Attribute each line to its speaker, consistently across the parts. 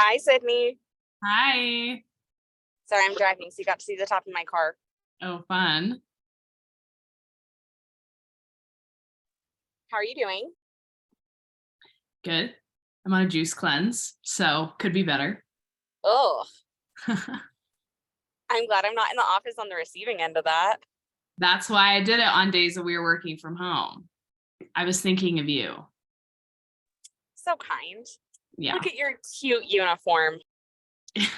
Speaker 1: Hi, Sydney.
Speaker 2: Hi.
Speaker 1: Sorry, I'm driving, so you got to see the top of my car.
Speaker 2: Oh, fun.
Speaker 1: How are you doing?
Speaker 2: Good. I'm on a juice cleanse, so could be better.
Speaker 1: Ugh, I'm glad I'm not in the office on the receiving end of that.
Speaker 2: That's why I did it on days that we were working from home. I was thinking of you.
Speaker 1: So kind.
Speaker 2: Yeah.
Speaker 1: Look at your cute uniform.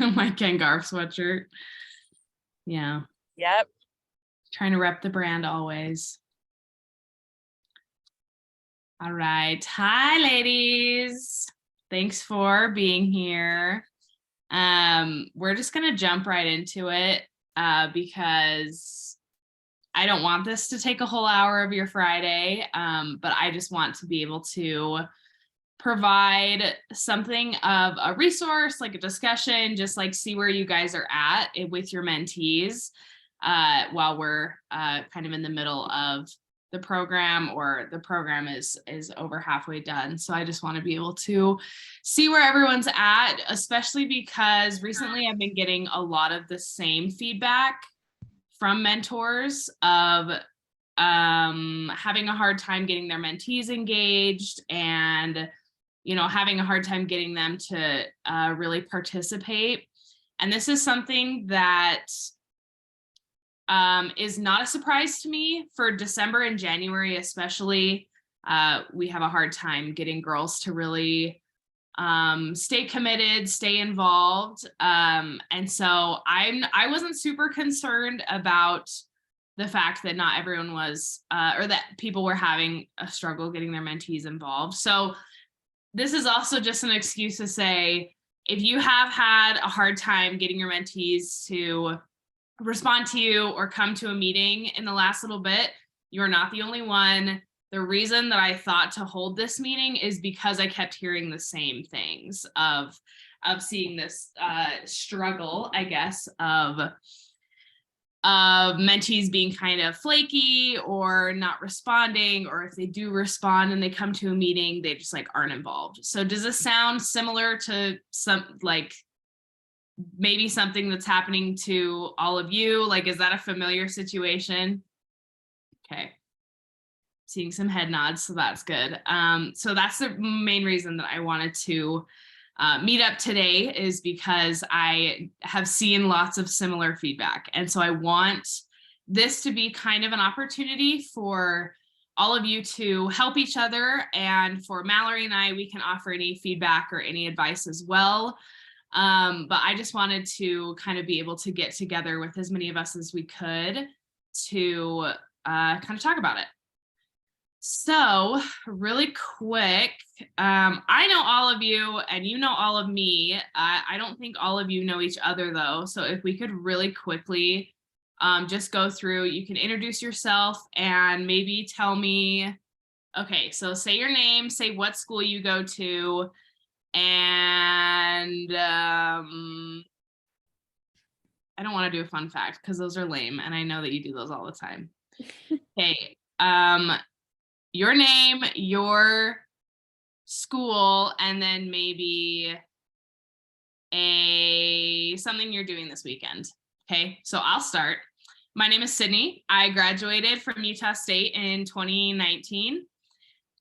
Speaker 2: My Ken Garff sweatshirt. Yeah.
Speaker 1: Yep.
Speaker 2: Trying to rep the brand always. All right. Hi, ladies. Thanks for being here. We're just gonna jump right into it because I don't want this to take a whole hour of your Friday, but I just want to be able to provide something of a resource, like a discussion, just like see where you guys are at with your mentees while we're kind of in the middle of the program, or the program is over halfway done. So I just want to be able to see where everyone's at, especially because recently I've been getting a lot of the same feedback from mentors of having a hard time getting their mentees engaged, and having a hard time getting them to really participate. And this is something that is not a surprise to me. For December and January especially, we have a hard time getting girls to really stay committed, stay involved. And so I wasn't super concerned about the fact that not everyone was, or that people were having a struggle getting their mentees involved. So this is also just an excuse to say, if you have had a hard time getting your mentees to respond to you or come to a meeting in the last little bit, you're not the only one. The reason that I thought to hold this meeting is because I kept hearing the same things of seeing this struggle, I guess, of mentees being kind of flaky or not responding, or if they do respond and they come to a meeting, they just like aren't involved. So does this sound similar to some, like, maybe something that's happening to all of you? Like, is that a familiar situation? Okay. Seeing some head nods, so that's good. So that's the main reason that I wanted to meet up today, is because I have seen lots of similar feedback. And so I want this to be kind of an opportunity for all of you to help each other. And for Mallory and I, we can offer any feedback or any advice as well. But I just wanted to kind of be able to get together with as many of us as we could to kind of talk about it. So really quick, I know all of you and you know all of me. I don't think all of you know each other though. So if we could really quickly just go through, you can introduce yourself and maybe tell me, okay, so say your name, say what school you go to, and I don't want to do a fun fact because those are lame and I know that you do those all the time. Okay. Your name, your school, and then maybe something you're doing this weekend. Okay, so I'll start. My name is Sydney. I graduated from Utah State in 2019.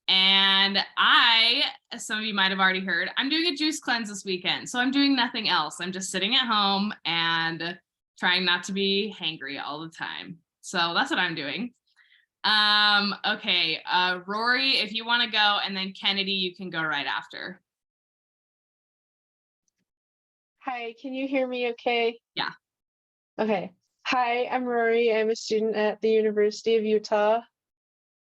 Speaker 2: And as some of you might have already heard, I'm doing a juice cleanse this weekend. So I'm doing nothing else. I'm just sitting at home and trying not to be hangry all the time. So that's what I'm doing. Okay, Rory, if you want to go, and then Kennedy, you can go right after.
Speaker 3: Hi, can you hear me okay?
Speaker 2: Yeah.
Speaker 3: Okay. Hi, I'm Rory. I'm a student at the University of Utah.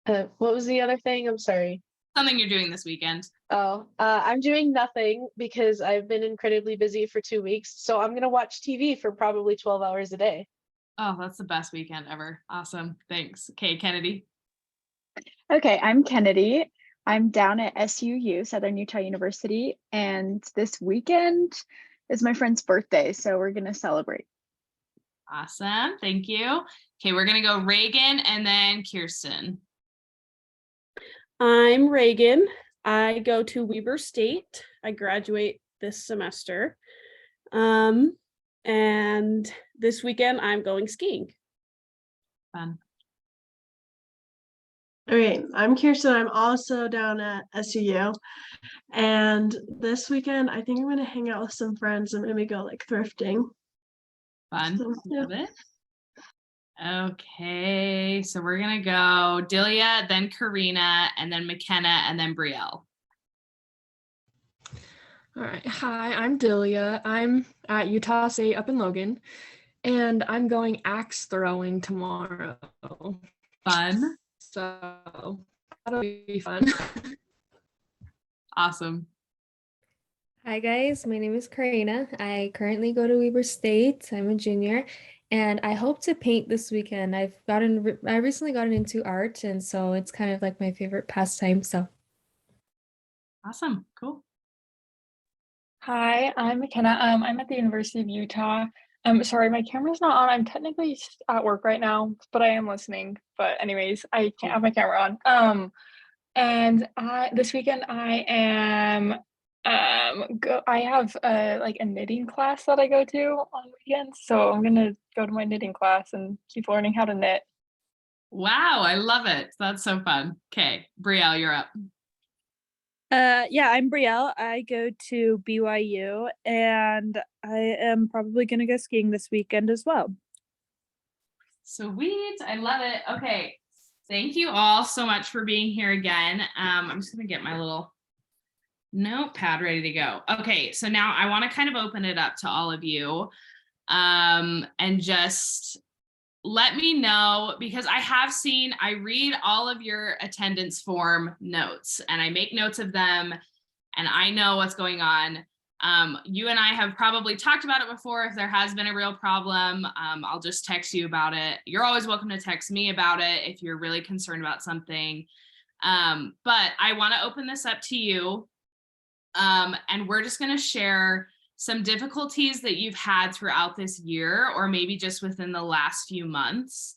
Speaker 3: What was the other thing? I'm sorry.
Speaker 2: Something you're doing this weekend.
Speaker 3: I'm doing nothing because I've been incredibly busy for 2 weeks. So I'm going to watch TV for probably 12 hours a day.
Speaker 2: Oh, that's the best weekend ever. Awesome. Thanks. Okay, Kennedy.
Speaker 4: Okay, I'm Kennedy. I'm down at SUU, Southern Utah University, and this weekend is my friend's birthday, so we're going to celebrate.
Speaker 2: Awesome. Thank you. Okay, we're going to go Reagan and then Kirsten.
Speaker 5: I'm Reagan. I go to Weber State. I graduate this semester. And this weekend I'm going skiing.
Speaker 2: Fun.
Speaker 6: Okay, I'm Kirsten. I'm also down at SUU. And this weekend, I think I'm going to hang out with some friends and maybe go like thrifting.
Speaker 2: Fun.
Speaker 6: So, yeah.
Speaker 2: Love it. Okay, so we're gonna go Delia, then Karina, and then McKenna, and then Brielle.
Speaker 7: All right. Hi, I'm Delia. I'm at Utah State up in Logan, and I'm going axe throwing tomorrow.
Speaker 2: Fun.
Speaker 7: So that'll be fun.
Speaker 2: Awesome.
Speaker 8: Hi guys, my name is Karina. I currently go to Weber State. I'm a junior, and I hope to paint this weekend. I recently gotten into art, and so it's kind of like my favorite pastime. So
Speaker 2: Awesome. Cool.
Speaker 9: Hi, I'm McKenna. I'm at the University of Utah. Sorry, my camera's not on. I'm technically at work right now, but I am listening. But anyways, I can't have my camera on. And this weekend I am I have like a knitting class that I go to on weekends. So I'm gonna go to my knitting class and keep learning how to knit.
Speaker 2: Wow, I love it. That's so fun. Okay, Brielle, you're up.
Speaker 10: Yeah, I'm Brielle. I go to BYU and I am probably gonna go skiing this weekend as well.
Speaker 2: Sweet. I love it. Okay. Thank you all so much for being here again. I'm just gonna get my little notepad ready to go. Okay, so now I want to kind of open it up to all of you. And just let me know, because I read all of your attendance form notes and I make notes of them and I know what's going on. You and I have probably talked about it before. If there has been a real problem, I'll just text you about it. You're always welcome to text me about it if you're really concerned about something. But I want to open this up to you. And we're just going to share some difficulties that you've had throughout this year, or maybe just within the last few months,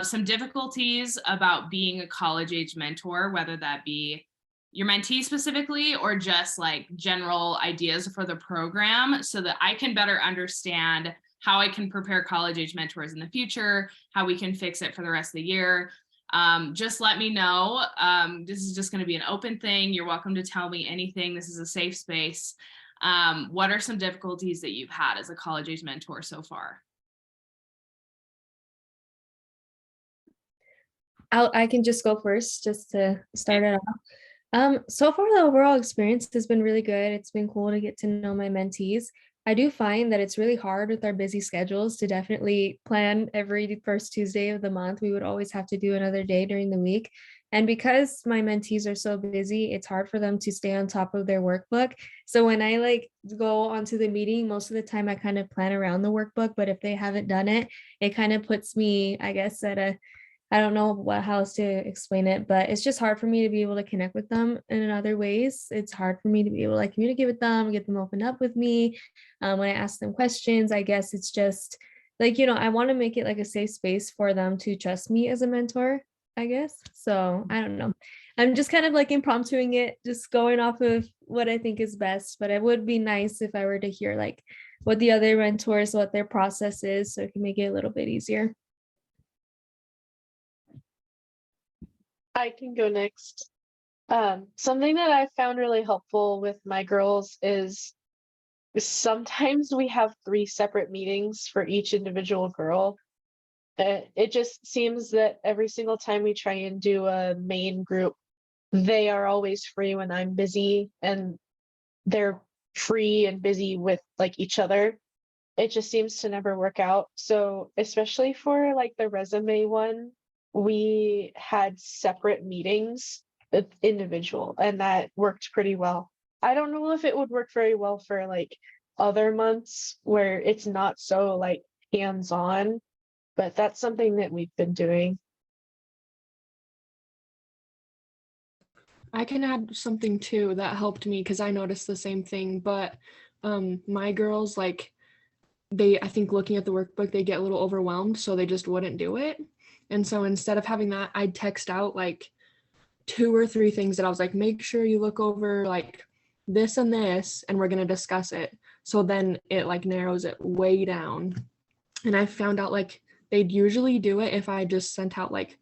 Speaker 2: some difficulties about being a college age mentor, whether that be your mentee specifically, or just like general ideas for the program, so that I can better understand how I can prepare college age mentors in the future, how we can fix it for the rest of the year. Just let me know. This is just going to be an open thing. You're welcome to tell me anything. This is a safe space. What are some difficulties that you've had as a college age mentor so far?
Speaker 8: I can just go first just to start it off. So far the overall experience has been really good. It's been cool to get to know my mentees. I do find that it's really hard with our busy schedules to definitely plan every first Tuesday of the month. We would always have to do another day during the week. And because my mentees are so busy, it's hard for them to stay on top of their workbook. So when I like go onto the meeting, most of the time I kind of plan around the workbook, but if they haven't done it, it kind of puts me, I guess, at a, I don't know how else to explain it, but it's just hard for me to be able to connect with them in other ways. It's hard for me to be able to like communicate with them, get them open up with me. When I ask them questions, I guess it's just like, I want to make it like a safe space for them to trust me as a mentor, I guess. So I don't know. I'm just kind of like impromptuing it, just going off of what I think is best. But it would be nice if I were to hear like what the other mentors, what their process is, so it can make it a little bit easier.
Speaker 3: I can go next. Something that I found really helpful with my girls is sometimes we have 3 separate meetings for each individual girl. It just seems that every single time we try and do a main group, they are always free when I'm busy, and they're free and busy with like each other. It just seems to never work out. So especially for like the resume one, we had separate meetings with individual, and that worked pretty well. I don't know if it would work very well for like other months where it's not so like hands-on, but that's something that we've been doing.
Speaker 7: I can add something too that helped me because I noticed the same thing, but my girls, like, I think looking at the workbook, they get a little overwhelmed, so they just wouldn't do it. And so instead of having that, I'd text out like 2 or 3 things that I was like, make sure you look over like this and this, and we're going to discuss it. So then it like narrows it way down. And I found out like they'd usually do it if I just sent out like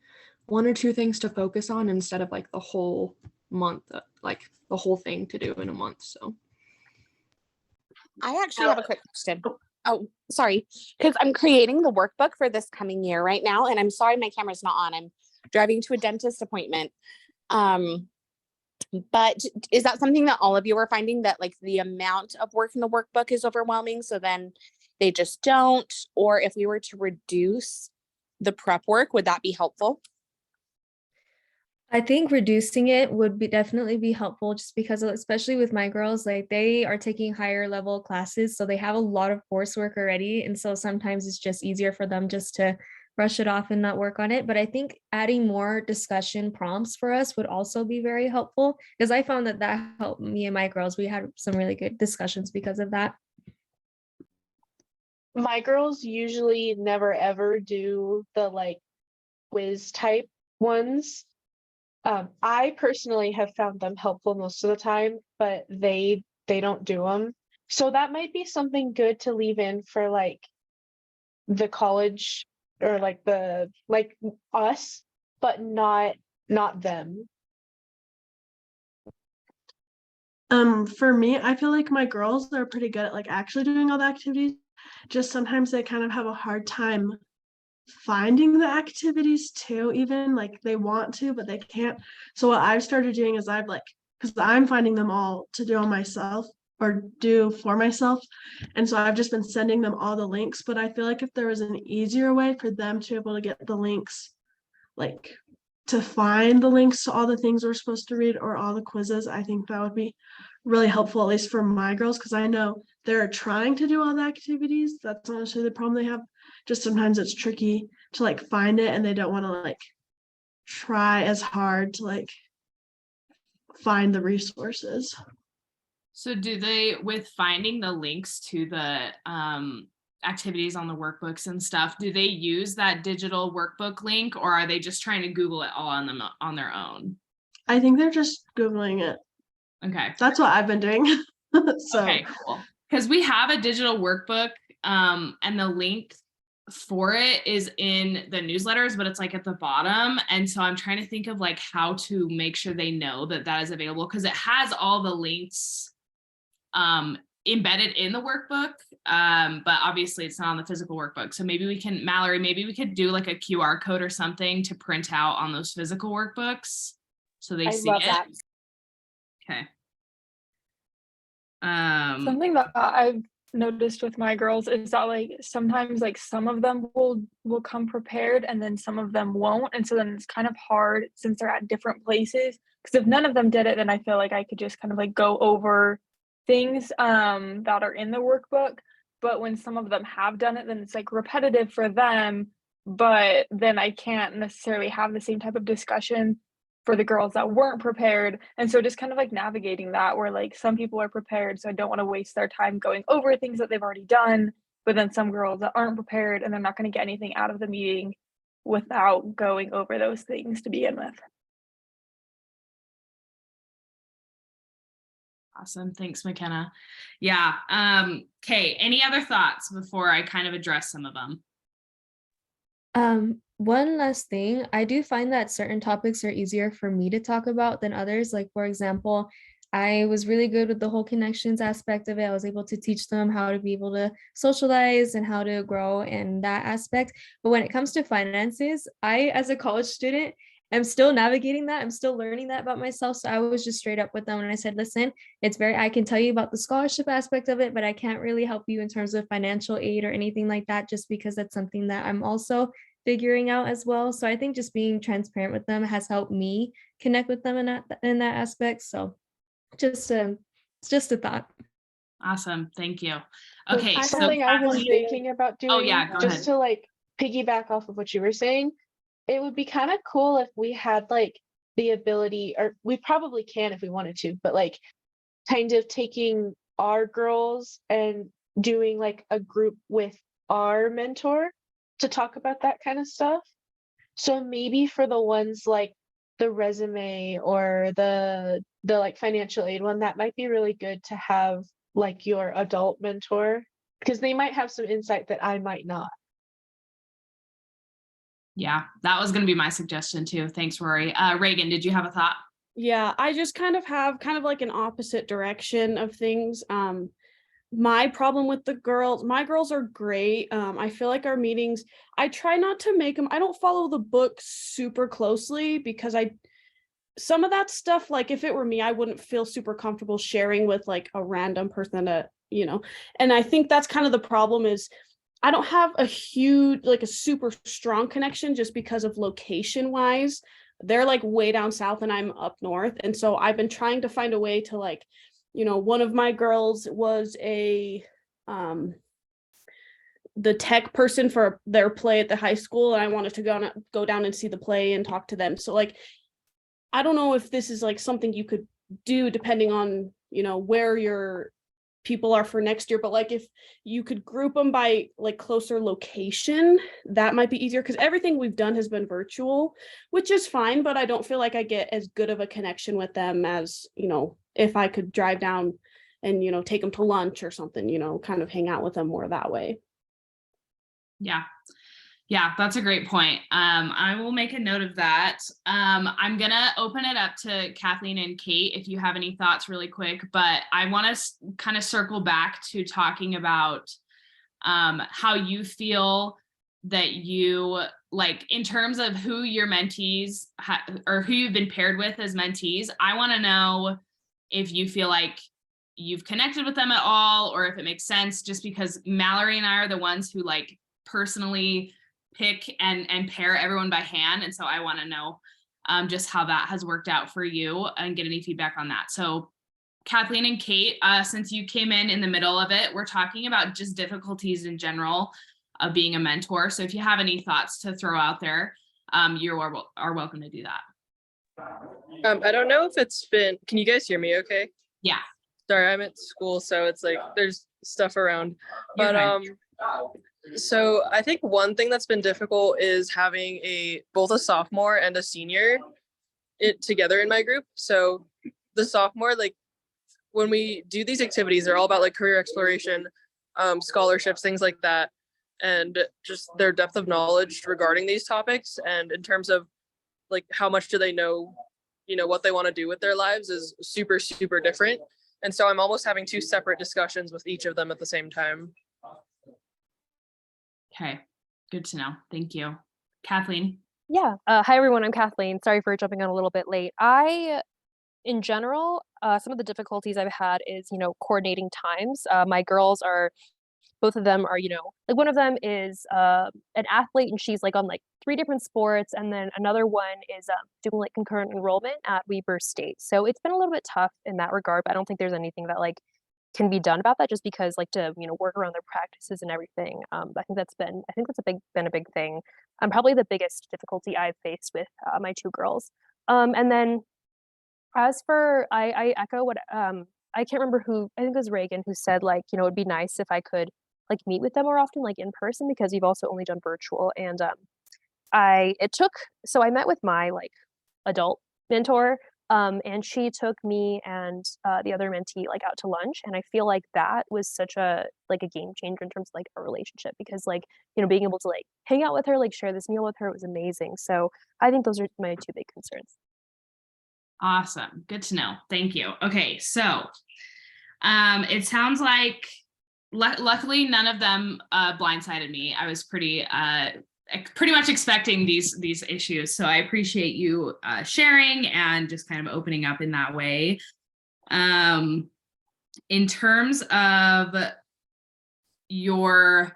Speaker 7: 1 or 2 things to focus on instead of like the whole month, like the whole thing to do in a month. So
Speaker 1: I actually have a quick question. Oh, sorry. Because I'm creating the workbook for this coming year right now. And I'm sorry my camera's not on. I'm driving to a dentist appointment. But is that something that all of you are finding, that like the amount of work in the workbook is overwhelming, so then they just don't? Or if we were to reduce the prep work, would that be helpful?
Speaker 8: I think reducing it would be definitely be helpful, just because especially with my girls, like they are taking higher level classes, so they have a lot of coursework already. And so sometimes it's just easier for them just to brush it off and not work on it. But I think adding more discussion prompts for us would also be very helpful, because I found that that helped me and my girls. We had some really good discussions because of that.
Speaker 3: My girls usually never ever do the like quiz type ones. I personally have found them helpful most of the time, but they don't do them. So that might be something good to leave in for like the college, or like the like us, but not them.
Speaker 6: For me, I feel like my girls are pretty good at like actually doing all the activities. Just sometimes they kind of have a hard time finding the activities too, even like they want to, but they can't. So what I've started doing is I've like, because I'm finding them all to do on myself or do for myself. And so I've just been sending them all the links, but I feel like if there was an easier way for them to be able to get the links, like to find the links to all the things we're supposed to read or all the quizzes, I think that would be really helpful, at least for my girls, because I know they're trying to do all the activities. That's not necessarily the problem they have. Just sometimes it's tricky to like find it, and they don't want to like try as hard to like find the resources.
Speaker 2: So do they, with finding the links to the activities on the workbooks and stuff, do they use that digital workbook link, or are they just trying to Google it all on their own?
Speaker 6: I think they're just Googling it.
Speaker 2: Okay.
Speaker 6: That's what I've been doing. So
Speaker 2: Okay, cool. Because we have a digital workbook, and the link for it is in the newsletters, but it's like at the bottom. And so I'm trying to think of like how to make sure they know that that is available, because it has all the links embedded in the workbook, but obviously it's not on the physical workbook. So maybe we can, Mallory, maybe we could do like a QR code or something to print out on those physical workbooks so they see
Speaker 1: love
Speaker 2: it.
Speaker 1: that.
Speaker 2: Okay.
Speaker 9: Something that I've noticed with my girls is that like sometimes like some of them will come prepared and then some of them won't, and so then it's kind of hard since they're at different places, because if none of them did it, then I feel like I could just kind of like go over things that are in the workbook. But when some of them have done it, then it's like repetitive for them, but then I can't necessarily have the same type of discussion for the girls that weren't prepared. And so just kind of like navigating that, where like some people are prepared, so I don't want to waste their time going over things that they've already done, but then some girls that aren't prepared and they're not going to get anything out of the meeting without going over those things to begin with.
Speaker 2: Awesome. Thanks, McKenna. Yeah. Okay. Any other thoughts before I kind of address some of them?
Speaker 8: One last thing, I do find that certain topics are easier for me to talk about than others. Like, for example, I was really good with the whole connections aspect of it. I was able to teach them how to be able to socialize and how to grow in that aspect. But when it comes to finances, I, as a college student, am still navigating that. I'm still learning that about myself. So I was just straight up with them and I said, listen, I can tell you about the scholarship aspect of it, but I can't really help you in terms of financial aid or anything like that, just because that's something that I'm also figuring out as well. So I think just being transparent with them has helped me connect with them in that aspect. So it's just a thought.
Speaker 2: Awesome. Thank you. Okay. So
Speaker 3: Something I was thinking about doing,
Speaker 2: oh yeah, go
Speaker 3: just
Speaker 2: ahead.
Speaker 3: to like piggyback off of what you were saying, it would be kind of cool if we had like the ability, or we probably can if we wanted to, but like kind of taking our girls and doing like a group with our mentor to talk about that kind of stuff. So maybe for the ones like the resume or the the like financial aid one, that might be really good to have like your adult mentor, because they might have some insight that I might not.
Speaker 2: Yeah, that was going to be my suggestion too. Thanks, Rory. Reagan, did you have a thought?
Speaker 5: Yeah, I just kind of have kind of like an opposite direction of things. My problem with the girls, my girls are great. I feel like our meetings, I try not to make them, I don't follow the book super closely because some of that stuff, like if it were me, I wouldn't feel super comfortable sharing with like a random person and I think that's kind of the problem is I don't have a huge, like a super strong connection just because of location wise. They're like way down south and I'm up north. And so I've been trying to find a way to like, one of my girls was the tech person for their play at the high school. And I wanted to go down and see the play and talk to them. So like, I don't know if this is like something you could do depending on, where your people are for next year, but like if you could group them by like closer location, that might be easier because everything we've done has been virtual, which is fine, but I don't feel like I get as good of a connection with them as, if I could drive down and, take them to lunch or something, kind of hang out with them more that way.
Speaker 2: Yeah, that's a great point. I will make a note of that. I'm gonna open it up to Kathleen and Kate if you have any thoughts really quick, but I want to kind of circle back to talking about how you feel that you like in terms of who your mentees or who you've been paired with as mentees. I want to know if you feel like you've connected with them at all, or if it makes sense, just because Mallory and I are the ones who like personally pick and pair everyone by hand. And so I want to know just how that has worked out for you and get any feedback on that. So Kathleen and Kate, since you came in the middle of it, we're talking about just difficulties in general of being a mentor. So if you have any thoughts to throw out there, you are welcome to do that.
Speaker 11: I don't know if it's been, can you guys hear me okay?
Speaker 2: Yeah.
Speaker 11: Sorry, I'm at school, so it's like there's stuff around.
Speaker 2: You're
Speaker 11: But
Speaker 2: fine.
Speaker 11: so I think one thing that's been difficult is having both a sophomore and a senior together in my group. So the sophomore, like when we do these activities, they're all about like career exploration, scholarships, things like that, and just their depth of knowledge regarding these topics. And in terms of like how much do they know, what they want to do with their lives is super, super different. And so I'm almost having two separate discussions with each of them at the same time.
Speaker 2: Okay, good to know. Thank you. Kathleen?
Speaker 12: Yeah. Hi, everyone. I'm Kathleen. Sorry for jumping on a little bit late. In general, some of the difficulties I've had is, coordinating times. My girls both of them are, like one of them is an athlete and she's like on like 3 different sports. And then another one is doing like concurrent enrollment at Weber State. So it's been a little bit tough in that regard, but I don't think there's anything that like can be done about that just because like to, work around their practices and everything. I think that's been a big thing. Probably the biggest difficulty I've faced with my 2 girls. And then as for, I echo what, I can't remember who, I think it was Reagan who said like, it'd be nice if I could like meet with them more often, like in person, because we've also only done virtual. And I met with my like adult mentor, and she took me and the other mentee like out to lunch, and I feel like that was such a game changer in terms of like a relationship, because like being able to like hang out with her, like share this meal with her was amazing. So I think those are my 2 big concerns.
Speaker 2: Awesome. Good to know. Thank you. Okay, so it sounds like luckily none of them blindsided me. I was pretty much expecting these issues, so I appreciate you sharing and just kind of opening up in that way. In terms of your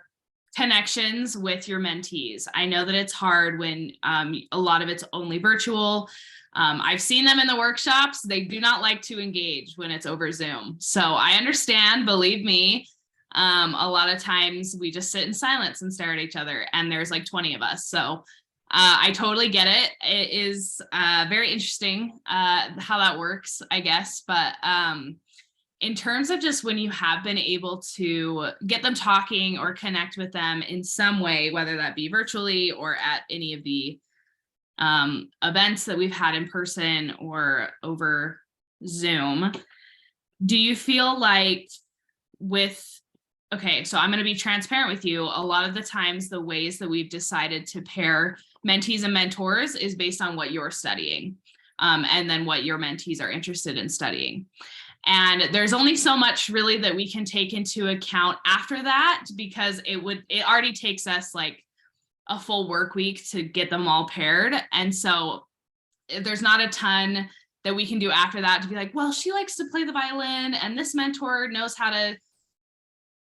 Speaker 2: connections with your mentees, I know that it's hard when a lot of it's only virtual. I've seen them in the workshops. They do not like to engage when it's over Zoom. So I understand, believe me. A lot of times we just sit in silence and stare at each other, and there's like 20 of us. So I totally get it. It is very interesting how that works, I guess. But in terms of just when you have been able to get them talking or connect with them in some way, whether that be virtually or at any of the events that we've had in person or over Zoom. Do you feel like okay, so I'm going to be transparent with you. A lot of the times, the ways that we've decided to pair mentees and mentors is based on what you're studying, and then what your mentees are interested in studying. And there's only so much really that we can take into account after that, because it already takes us like a full work week to get them all paired. And so there's not a ton that we can do after that to be like, well, she likes to play the violin and this mentor knows how to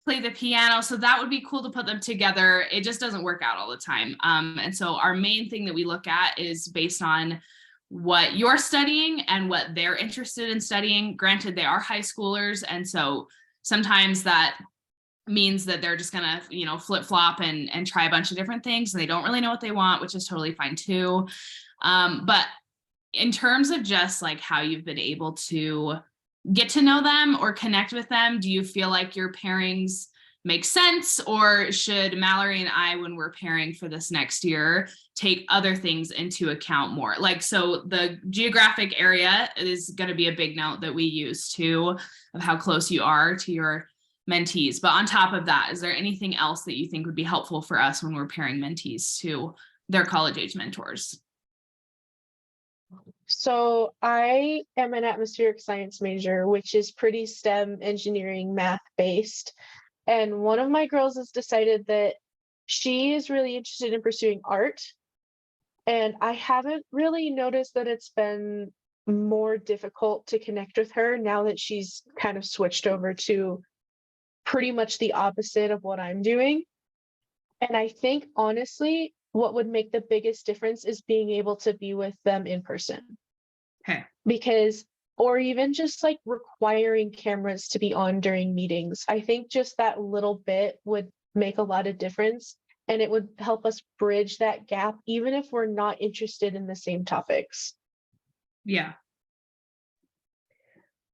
Speaker 2: play the piano, so that would be cool to put them together. It just doesn't work out all the time. And so our main thing that we look at is based on what you're studying and what they're interested in studying. Granted, they are high schoolers, and so sometimes that means that they're just gonna, flip-flop and try a bunch of different things, and they don't really know what they want, which is totally fine too. But in terms of just like how you've been able to get to know them or connect with them, do you feel like your pairings make sense, or should Mallory and I, when we're pairing for this next year, take other things into account more? Like, so the geographic area is going to be a big note that we use too, of how close you are to your mentees. But on top of that, is there anything else that you think would be helpful for us when we're pairing mentees to their college age mentors?
Speaker 3: So I am an atmospheric science major, which is pretty STEM, engineering, math based. And one of my girls has decided that she is really interested in pursuing art. And I haven't really noticed that it's been more difficult to connect with her now that she's kind of switched over to pretty much the opposite of what I'm doing. And I think honestly, what would make the biggest difference is being able to be with them in person.
Speaker 2: Okay.
Speaker 3: Because, or even just like requiring cameras to be on during meetings. I think just that little bit would make a lot of difference, and it would help us bridge that gap, even if we're not interested in the same topics.
Speaker 2: Yeah.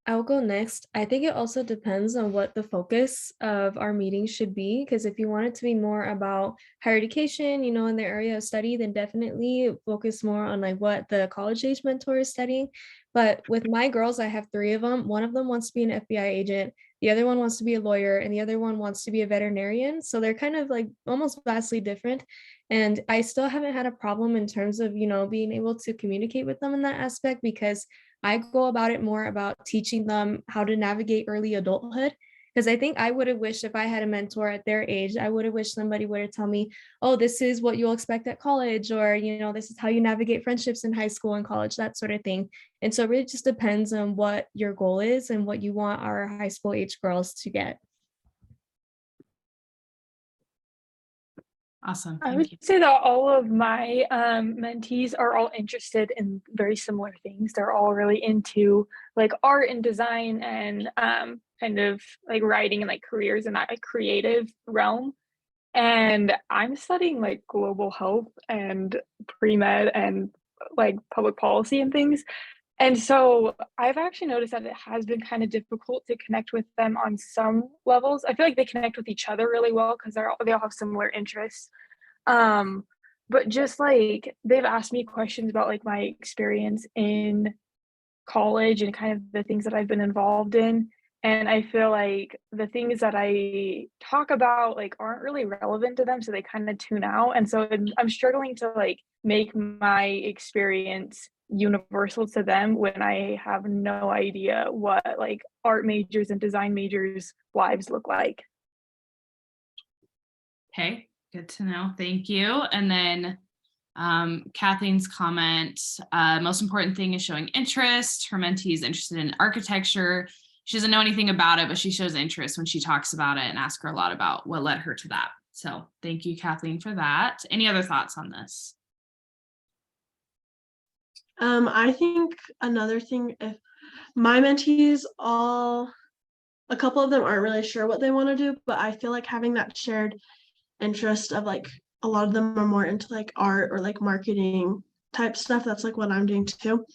Speaker 8: I'll go next. I think it also depends on what the focus of our meeting should be, because if you want it to be more about higher education, in the area of study, then definitely focus more on like what the college age mentor is studying. But with my girls, I have 3 of them. One of them wants to be an FBI agent, the other one wants to be a lawyer, and the other one wants to be a veterinarian. So they're kind of like almost vastly different. And I still haven't had a problem in terms of, being able to communicate with them in that aspect, because I go about it more about teaching them how to navigate early adulthood. Because I think I would have wished, if I had a mentor at their age, I would have wished somebody would have told me, oh, this is what you'll expect at college, or, this is how you navigate friendships in high school and college, that sort of thing. And so it really just depends on what your goal is and what you want our high school age girls to get.
Speaker 2: Awesome.
Speaker 9: I would say that all of my mentees are all interested in very similar things. They're all really into like art and design and kind of like writing and like careers in that like, creative realm. And I'm studying like global health and pre-med and like public policy and things. And so I've actually noticed that it has been kind of difficult to connect with them on some levels. I feel like they connect with each other really well because they all have similar interests. But just like they've asked me questions about like my experience in college and kind of the things that I've been involved in. And I feel like the things that I talk about like aren't really relevant to them, so they kind of tune out. And so I'm struggling to like make my experience universal to them when I have no idea what like art majors and design majors lives look like.
Speaker 2: Okay, good to know. Thank you. And then Kathleen's comment, most important thing is showing interest. Her mentee is interested in architecture. She doesn't know anything about it, but she shows interest when she talks about it, and ask her a lot about what led her to that. So thank you, Kathleen, for that. Any other thoughts on this?
Speaker 6: I think another thing, if my mentees a couple of them aren't really sure what they want to do, but I feel like having that shared interest of like a lot of them are more into like art or like marketing type stuff. That's like what I'm doing too.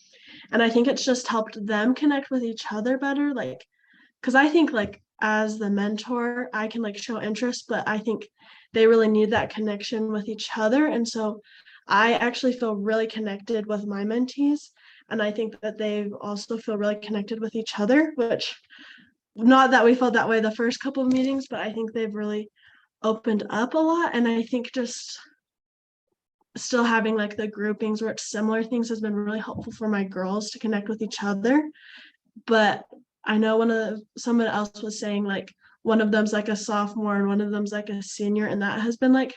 Speaker 6: And I think it's just helped them connect with each other better. Like, because I think like as the mentor, I can like show interest, but I think they really need that connection with each other. And so I actually feel really connected with my mentees. And I think that they also feel really connected with each other, which not that we felt that way the first couple of meetings, but I think they've really opened up a lot. And I think just still having like the groupings where it's similar things has been really helpful for my girls to connect with each other. But I know someone else was saying like one of them's like a sophomore and one of them's like a senior, and that has been like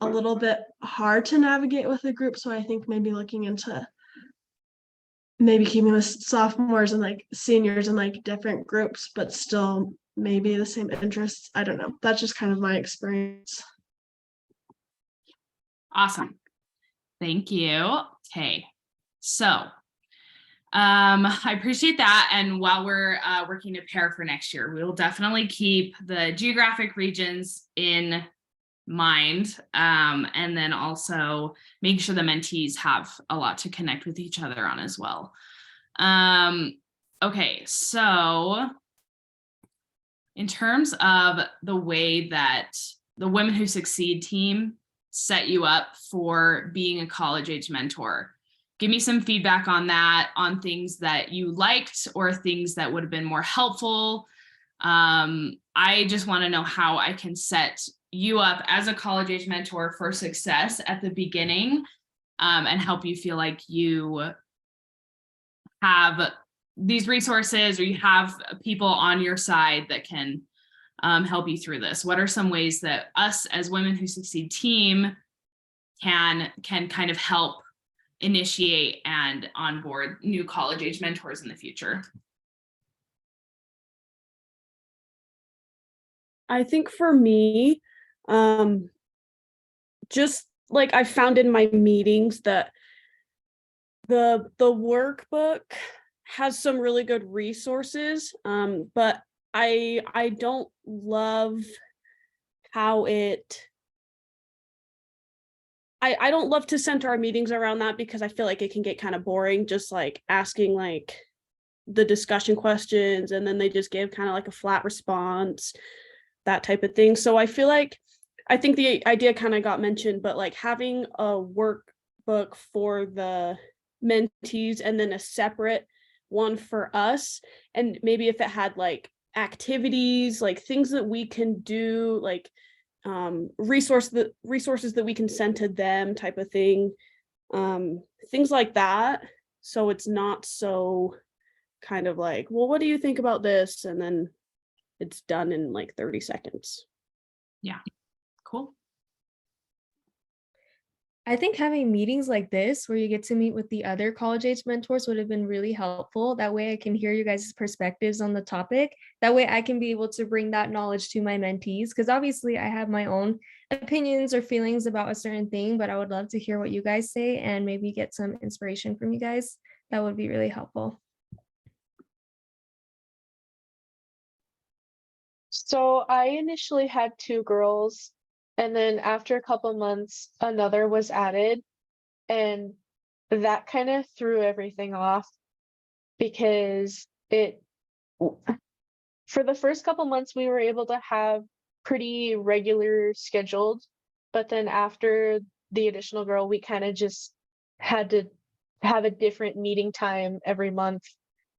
Speaker 6: a little bit hard to navigate with the group. So I think maybe looking into maybe keeping the sophomores and like seniors in like different groups, but still maybe the same interests. I don't know. That's just kind of my experience.
Speaker 2: Awesome. Thank you. Okay. So I appreciate that. And while we're working to prepare for next year, we will definitely keep the geographic regions in mind, and then also making sure the mentees have a lot to connect with each other on as well. Okay, so in terms of the way that the Women Who Succeed team set you up for being a college age mentor, give me some feedback on that, on things that you liked or things that would have been more helpful. I just want to know how I can set you up as a college age mentor for success at the beginning, and help you feel like you have these resources or you have people on your side that can help you through this. What are some ways that us as Women Who Succeed team can kind of help initiate and onboard new college age mentors in the future?
Speaker 5: I think for me, just like I found in my meetings that the workbook has some really good resources, but I don't love how I don't love to center our meetings around that, because I feel like it can get kind of boring, just like asking like the discussion questions and then they just give kind of like a flat response, that type of thing. So I think the idea kind of got mentioned, but like having a workbook for the mentees and then a separate one for us, and maybe if it had like activities, like things that we can do, like resources that we can send to them, type of thing, things like that, so it's not so kind of like, well, what do you think about this, and then it's done in like 30 seconds.
Speaker 2: Yeah, cool.
Speaker 8: I think having meetings like this where you get to meet with the other college age mentors would have been really helpful. That way I can hear you guys' perspectives on the topic. That way I can be able to bring that knowledge to my mentees, because obviously I have my own opinions or feelings about a certain thing, but I would love to hear what you guys say and maybe get some inspiration from you guys. That would be really helpful.
Speaker 3: So I initially had 2 girls, and then after a couple months, another was added, and that kind of threw everything off, because for the first couple months we were able to have pretty regular scheduled, but then after the additional girl, we kind of just had to have a different meeting time every month.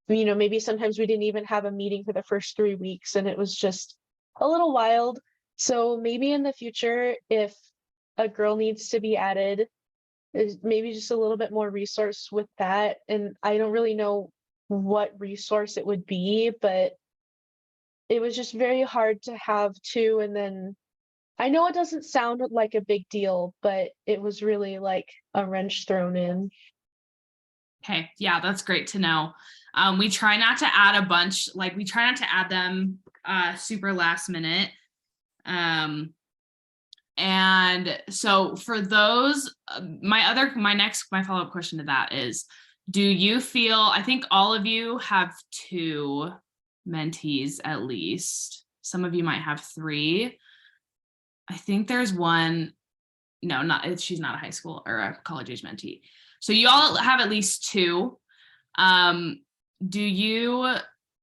Speaker 3: Maybe sometimes we didn't even have a meeting for the first 3 weeks, and it was just a little wild. So maybe in the future, if a girl needs to be added, maybe just a little bit more resource with that. And I don't really know what resource it would be, but it was just very hard to have 2. And then I know it doesn't sound like a big deal, but it was really like a wrench thrown in.
Speaker 2: Okay, yeah, that's great to know. We try not to add a bunch, like we try not to add them super last minute. And so for those, my follow-up question to that is, do you feel, I think all of you have 2 mentees at least. Some of you might have 3. I think there's one, no, she's not a high school or a college age mentee. So you all have at least 2. Do you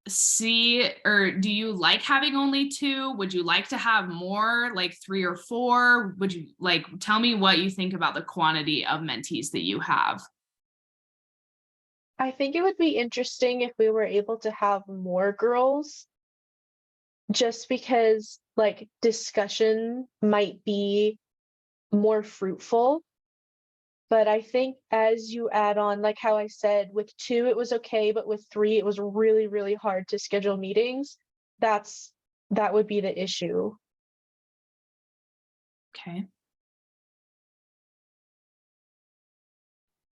Speaker 2: see, or do you like having only 2? Would you like to have more, like 3 or 4? Would you tell me what you think about the quantity of mentees that you have?
Speaker 3: I think it would be interesting if we were able to have more girls, just because like discussion might be more fruitful. But I think as you add on, like how I said, with 2 it was okay, but with 3 it was really, really hard to schedule meetings. That would be the issue.
Speaker 2: Okay.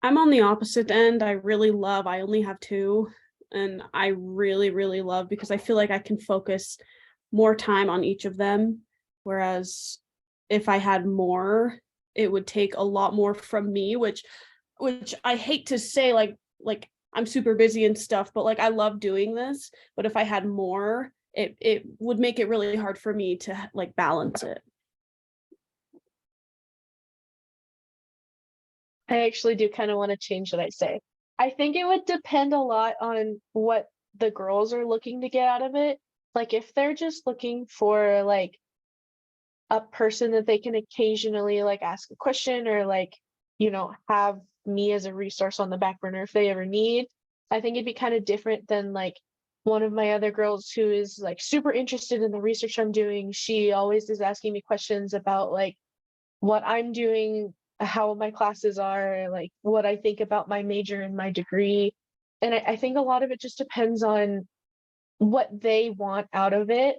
Speaker 5: I'm on the opposite end. I only have 2, and I really, really love because I feel like I can focus more time on each of them. Whereas if I had more, it would take a lot more from me, which I hate to say, like I'm super busy and stuff, but like I love doing this. But if I had more, it would make it really hard for me to like balance it.
Speaker 3: I actually do kind of want to change what I say. I think it would depend a lot on what the girls are looking to get out of it. Like if they're just looking for like a person that they can occasionally like ask a question or like, have me as a resource on the back burner if they ever need. I think it'd be kind of different than like one of my other girls who is like super interested in the research I'm doing. She always is asking me questions about like what I'm doing, how my classes are, like what I think about my major and my degree. And I think a lot of it just depends on what they want out of it.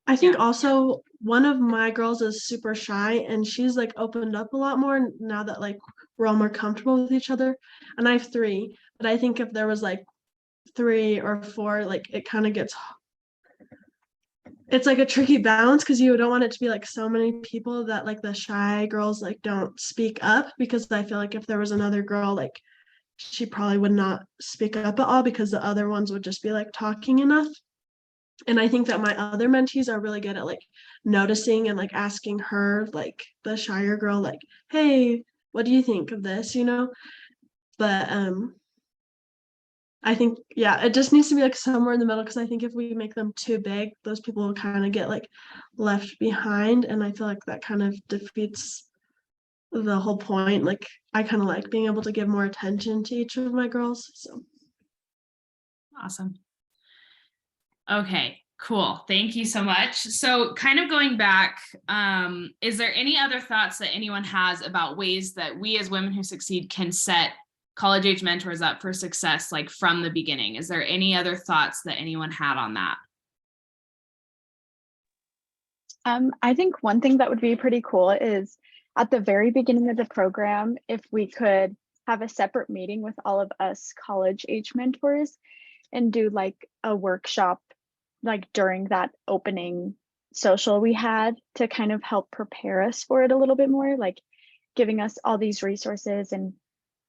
Speaker 6: I think also one of my girls is super shy and she's like opened up a lot more now that like we're all more comfortable with each other. And I have 3, but I think if there was like 3 or 4, like it kind of gets, it's like a tricky balance because you don't want it to be like so many people that like the shy girls like don't speak up, because I feel like if there was another girl, like she probably would not speak up at all because the other ones would just be like talking enough. And I think that my other mentees are really good at like noticing and like asking her, like the shyer girl, like, hey, what do you think of this, But I think, yeah, it just needs to be like somewhere in the middle, because I think if we make them too big, those people will kind of get like left behind. And I feel like that kind of defeats the whole point. Like I kind of like being able to give more attention to each of my girls. So
Speaker 2: Awesome. Okay, cool. Thank you so much. So kind of going back, is there any other thoughts that anyone has about ways that we as Women Who Succeed can set college age mentors up for success, like from the beginning? Is there any other thoughts that anyone had on that?
Speaker 4: I think one thing that would be pretty cool is at the very beginning of the program, if we could have a separate meeting with all of us college age mentors and do like a workshop like during that opening social we had to kind of help prepare us for it a little bit more, like giving us all these resources and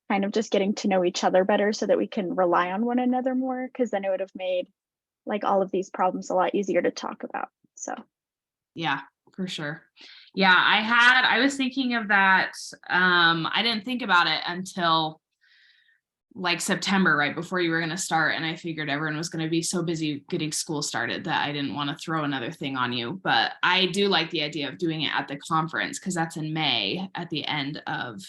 Speaker 4: kind of just getting to know each other better so that we can rely on one another more, because then it would have made like all of these problems a lot easier to talk about. So
Speaker 2: yeah, for sure. Yeah, I was thinking of that. I didn't think about it until like September, right before you were going to start. And I figured everyone was going to be so busy getting school started that I didn't want to throw another thing on you. But I do like the idea of doing it at the conference, because that's in May at the end of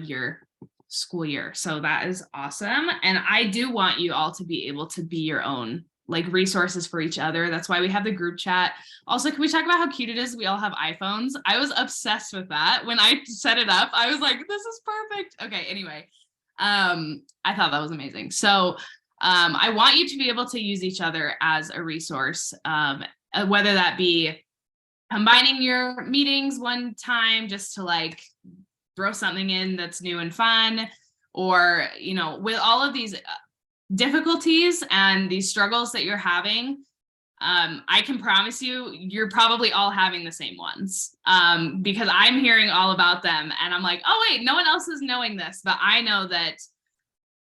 Speaker 2: your school year. So that is awesome. And I do want you all to be able to be your own like resources for each other. That's why we have the group chat. Also, can we talk about how cute it is? We all have iPhones. I was obsessed with that. When I set it up, I was like, this is perfect. Okay, anyway, I thought that was amazing. So I want you to be able to use each other as a resource, whether that be combining your meetings one time just to like throw something in that's new and fun, or, with all of these difficulties and these struggles that you're having, I can promise you're probably all having the same ones, because I'm hearing all about them and I'm like, oh wait, no one else is knowing this, but I know that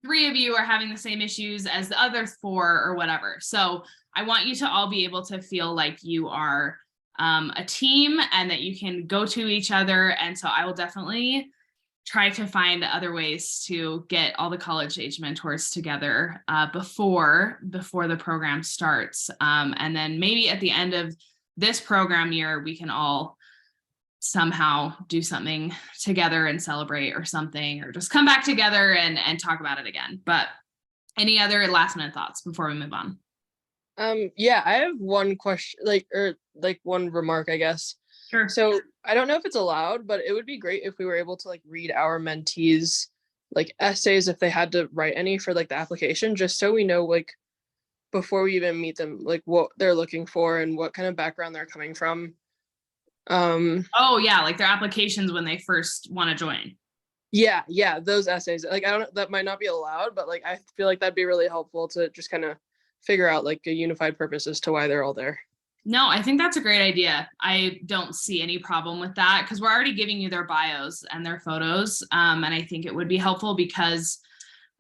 Speaker 2: 3 of you are having the same issues as the other 4 or whatever. So I want you to all be able to feel like you are a team and that you can go to each other. And so I will definitely try to find other ways to get all the college age mentors together before the program starts. And then maybe at the end of this program year, we can all somehow do something together and celebrate or something, or just come back together and talk about it again. But any other last minute thoughts before we move on?
Speaker 11: Yeah, I have one question, one remark, I guess.
Speaker 2: Sure.
Speaker 11: So I don't know if it's allowed, but it would be great if we were able to like read our mentees like essays if they had to write any for like the application, just so we know like before we even meet them, like what they're looking for and what kind of background they're coming from.
Speaker 2: Oh yeah, like their applications when they first want to join.
Speaker 11: Yeah, those essays. Like I don't, that might not be allowed, but like I feel like that'd be really helpful to just kind of figure out like a unified purpose as to why they're all there.
Speaker 2: No, I think that's a great idea. I don't see any problem with that because we're already giving you their bios and their photos. And I think it would be helpful because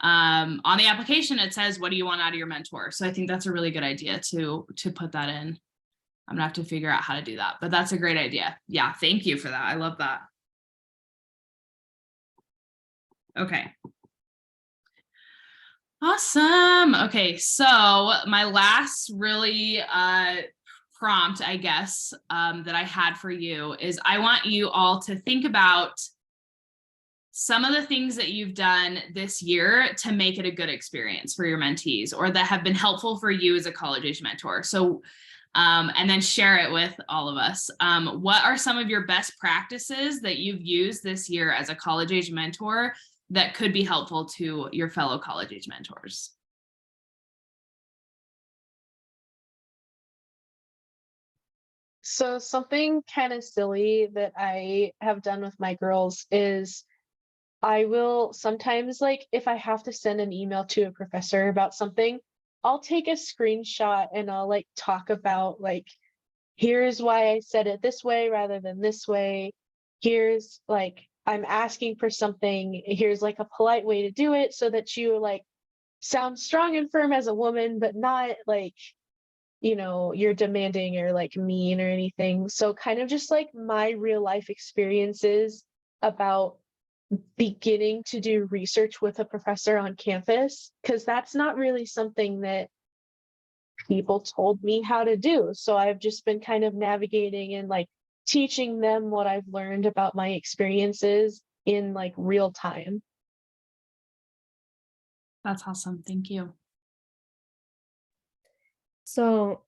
Speaker 2: on the application, it says, what do you want out of your mentor? So I think that's a really good idea to put that in. I'm gonna have to figure out how to do that, but that's a great idea. Yeah, thank you for that. I love that. Okay. Awesome. Okay, so my last really prompt, I guess, that I had for you is I want you all to think about some of the things that you've done this year to make it a good experience for your mentees or that have been helpful for you as a college age mentor. So, and then share it with all of us. What are some of your best practices that you've used this year as a college age mentor that could be helpful to your fellow college age mentors?
Speaker 3: So something kind of silly that I have done with my girls is I will sometimes, like, if I have to send an email to a professor about something, I'll take a screenshot and I'll like talk about like, here's why I said it this way rather than this way. Here's like, I'm asking for something. Here's like a polite way to do it so that you like sound strong and firm as a woman, but not like, you know, you're demanding or like mean or anything. So kind of just like my real life experiences about beginning to do research with a professor on campus, because that's not really something that people told me how to do. So I've just been kind of navigating and like teaching them what I've learned about my experiences in like real time.
Speaker 2: That's awesome. Thank you.
Speaker 8: So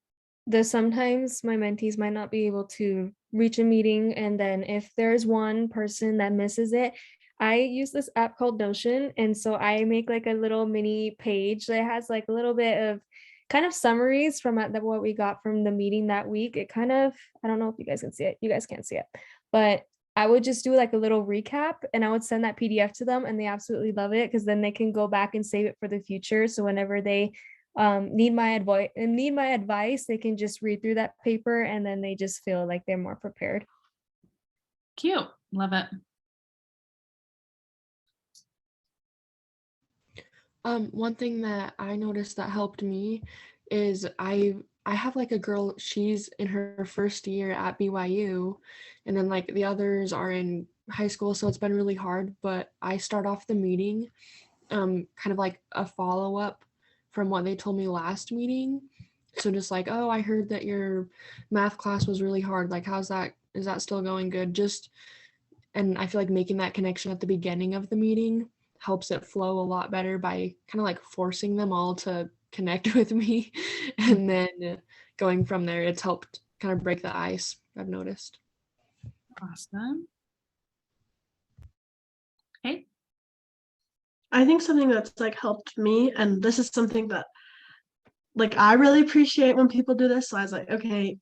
Speaker 8: sometimes my mentees might not be able to reach a meeting, and then if there's one person that misses it, I use this app called Notion, and so I make like a little mini page that has like a little bit of kind of summaries from what we got from the meeting that week. It kind of, I don't know if you guys can see it. You guys can't see it, but I would just do like a little recap and I would send that PDF to them and they absolutely love it because then they can go back and save it for the future. So whenever they need my advice, they can just read through that paper and then they just feel like they're more prepared.
Speaker 2: Cute. Love it.
Speaker 7: One thing that I noticed that helped me is I have like a girl, she's in her first year at BYU, and then like the others are in high school, so it's been really hard, but I start off the meeting kind of like a follow-up from what they told me last meeting. So just like, oh, I heard that your math class was really hard. Like, is that still going good? And I feel like making that connection at the beginning of the meeting helps it flow a lot better by kind of like forcing them all to connect with me. And then going from there, it's helped kind of break the ice, I've noticed.
Speaker 2: Awesome. Okay.
Speaker 6: I think something that's like helped me, and this is something that like I really appreciate when people do this. So I was like, okay,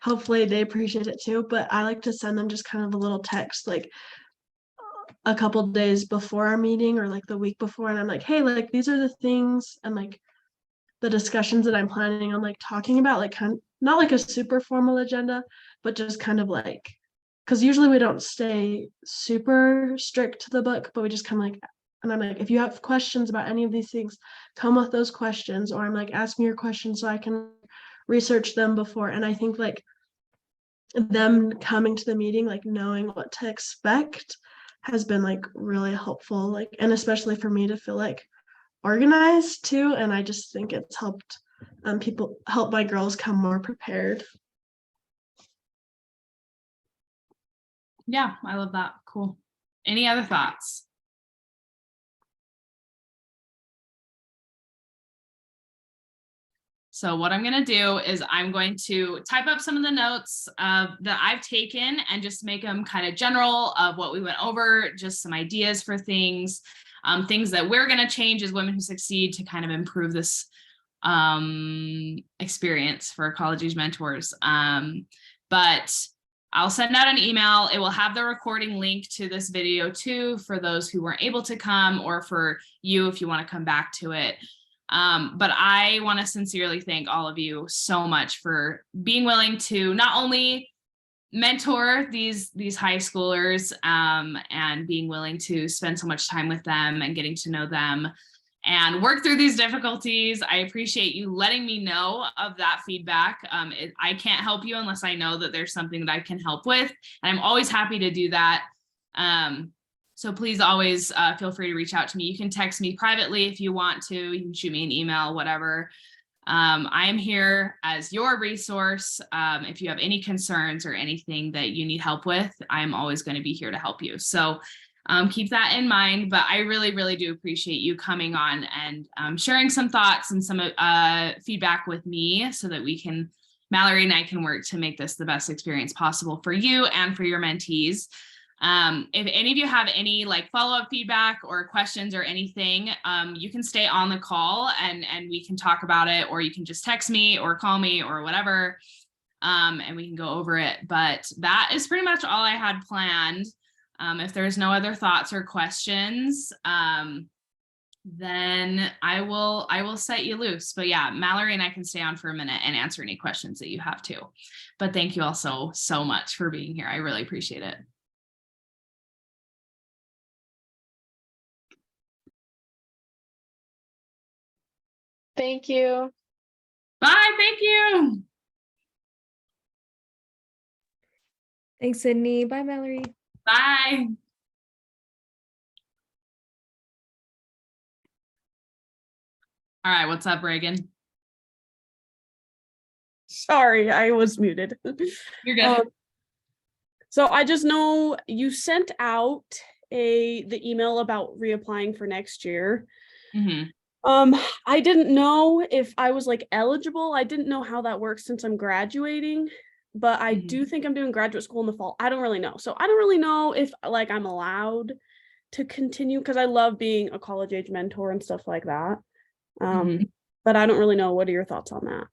Speaker 6: hopefully they appreciate it too. But I like to send them just kind of a little text like a couple days before our meeting or like the week before, and I'm like, hey, like these are the things and like the discussions that I'm planning on like talking about, like kind of not like a super formal agenda, but just kind of like, because usually we don't stay super strict to the book, but we just kind of like, and I'm like, if you have questions about any of these things, come with those questions, or I'm like, ask me your questions so I can research them before. And I think like them coming to the meeting, like knowing what to expect has been like really helpful, like, and especially for me to feel like organized too. And I just think it's helped help my girls come more prepared.
Speaker 2: Yeah, I love that. Cool. Any other thoughts? So what I'm going to do is I'm going to type up some of the notes that I've taken and just make them kind of general of what we went over, just some ideas for things, things that we're going to change as Women Who Succeed to kind of improve this experience for college age mentors. But I'll send out an email. It will have the recording link to this video too, for those who weren't able to come, or for you if you want to come back to it. But I want to sincerely thank all of you so much for being willing to not only mentor these high schoolers, and being willing to spend so much time with them and getting to know them and work through these difficulties. I appreciate you letting me know of that feedback. I can't help you unless I know that there's something that I can help with, and I'm always happy to do that. So please always feel free to reach out to me. You can text me privately if you want to. You can shoot me an email, whatever. I am here as your resource. If you have any concerns or anything that you need help with, I'm always going to be here to help you. So keep that in mind. But I really, really do appreciate you coming on and sharing some thoughts and some feedback with me, so that we can, Mallory and I can work to make this the best experience possible for you and for your mentees. If any of you have any like follow-up feedback or questions or anything, you can stay on the call and we can talk about it, or you can just text me or call me or whatever, and we can go over it. But that is pretty much all I had planned. If there's no other thoughts or questions, then I will set you loose. But yeah, Mallory and I can stay on for a minute and answer any questions that you have too. But thank you all so much for being here. I really appreciate it.
Speaker 3: Thank you.
Speaker 2: Bye. Thank you.
Speaker 8: Thanks, Sydney. Bye, Mallory.
Speaker 2: Bye. All right. What's up, Reagan?
Speaker 5: Sorry, I was muted.
Speaker 2: You're good.
Speaker 5: So I just know you sent out the email about reapplying for next year.
Speaker 2: Mm-hmm.
Speaker 5: I didn't know if I was like eligible. I didn't know how that works since I'm graduating, but I do think I'm doing graduate school in the fall. I don't really know. So I don't really know if like I'm allowed to continue, because I love being a college age mentor and stuff like that. But I don't really know. What are your thoughts on that?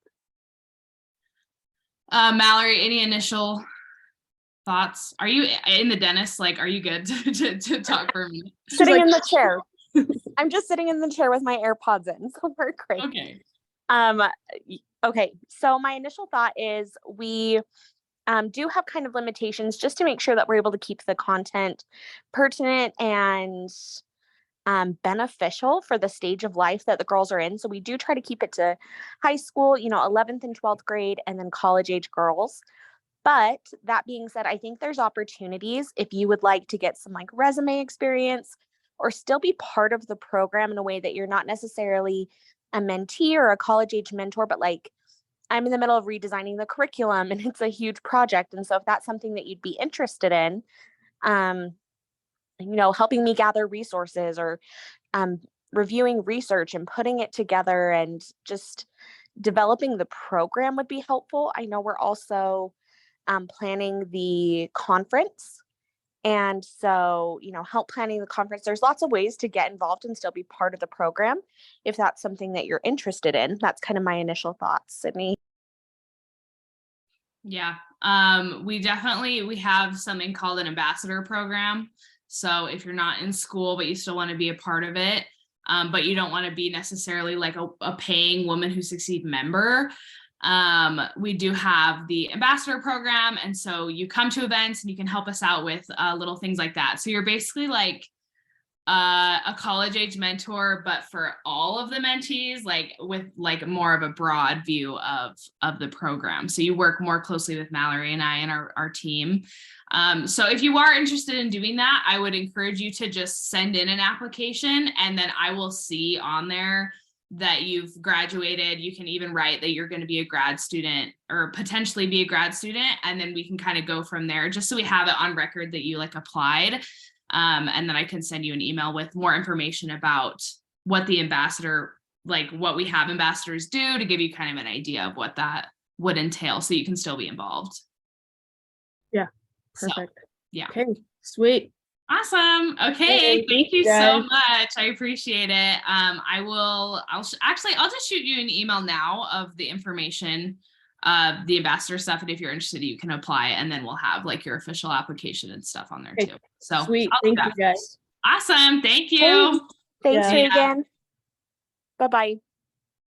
Speaker 2: Mallory, any initial thoughts? Are you in the dentist? Like, are you good to talk for me?
Speaker 1: Sitting in the chair. I'm just sitting in the chair with my AirPods in, so we're great.
Speaker 2: Okay.
Speaker 1: Okay. So my initial thought is we do have kind of limitations just to make sure that we're able to keep the content pertinent and beneficial for the stage of life that the girls are in. So we do try to keep it to high school, 11th and 12th grade, and then college age girls. But that being said, I think there's opportunities if you would like to get some like resume experience or still be part of the program in a way that you're not necessarily a mentee or a college age mentor, but like I'm in the middle of redesigning the curriculum and it's a huge project. And so if that's something that you'd be interested in, helping me gather resources or reviewing research and putting it together and just developing the program would be helpful. I know we're also planning the conference. And so, help planning the conference. There's lots of ways to get involved and still be part of the program if that's something that you're interested in. That's kind of my initial thoughts, Sydney.
Speaker 2: Yeah, we have something called an ambassador program. So if you're not in school, but you still want to be a part of it, but you don't want to be necessarily like a paying Women Who Succeed member, we do have the ambassador program. And so you come to events and you can help us out with little things like that. So you're basically like a college age mentor, but for all of the mentees, like with like more of a broad view of the program. So you work more closely with Mallory and I and our team. So if you are interested in doing that, I would encourage you to just send in an application, and then I will see on there that you've graduated. You can even write that you're going to be a grad student or potentially be a grad student. And then we can kind of go from there, just so we have it on record that you like applied. And then I can send you an email with more information about what the ambassador, like what we have ambassadors do, to give you kind of an idea of what that would entail, so you can still be involved.
Speaker 5: Yeah.
Speaker 2: So,
Speaker 5: Perfect.
Speaker 2: yeah.
Speaker 5: Okay. Sweet.
Speaker 2: Awesome. Okay.
Speaker 5: Hey,
Speaker 2: Thank you so
Speaker 5: guys.
Speaker 2: much. I appreciate it. I'll just shoot you an email now of the information, the ambassador stuff. And if you're interested, you can apply, and then we'll have like your official application and stuff on there
Speaker 5: Okay.
Speaker 2: too. So
Speaker 5: Sweet.
Speaker 2: I'll do
Speaker 5: Thank you
Speaker 2: that.
Speaker 5: guys.
Speaker 2: Awesome. Thank you.
Speaker 1: Thanks,
Speaker 5: Yeah.
Speaker 1: Reagan. Bye-bye.